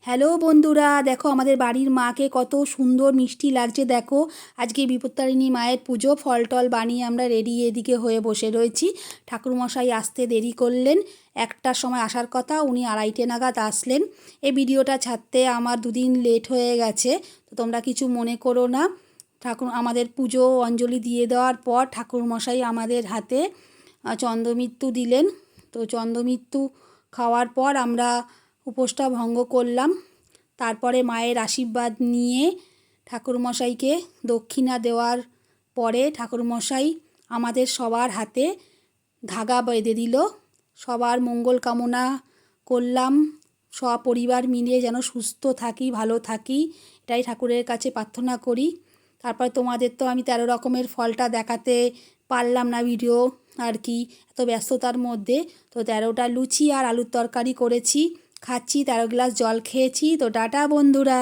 Hello বন্ধুরা, দেখো আমাদের বাড়ির মাকে কত সুন্দর মিষ্টি লাগছে। দেখো আজকে বিপত্তারিণী মায়ের পুজো, ফল টল বানিয়ে আমরা রেডি এদিকে হয়ে বসে রয়েছি। ঠাকুরমশাই আসতে দেরি করলেন, 1টার সময় আসার কথা, উনি 2:30 নাগাদ আসলেন। এই ভিডিওটা ছাড়তে আমার দুদিন লেট হয়ে গেছে, তো তোমরা কিছু মনে করো না। আমাদের পুজো অঞ্জলি দিয়ে দেওয়ার পর ঠাকুরমশাই আমাদের হাতে চন্দ্রমৃত্যু দিলেন। তো চন্দ্রমৃত্যু খাওয়ার পর আমরা উপোসটা ভঙ্গ করলাম। তারপরে মায়ের আশীর্বাদ নিয়ে ঠাকুরমশাইকে দক্ষিণা দেওয়ার পরে ঠাকুরমশাই আমাদের সবার হাতে ধাগা বেঁধে দিল। সবার মঙ্গল কামনা করলাম, সপরিবার মিলে যেন সুস্থ থাকি, ভালো থাকি, এটাই ঠাকুরের কাছে প্রার্থনা করি। তারপর তোমাদের তো আমি 13 রকমের ফলটা দেখাতে পারলাম না ভিডিও আর কি, এত ব্যস্ততার মধ্যে। তো 13টা লুচি আর আলুর তরকারি করেছি, খাচ্ছি, 13 গ্লাস জল খেয়েছি। তো টাটা বন্ধুরা।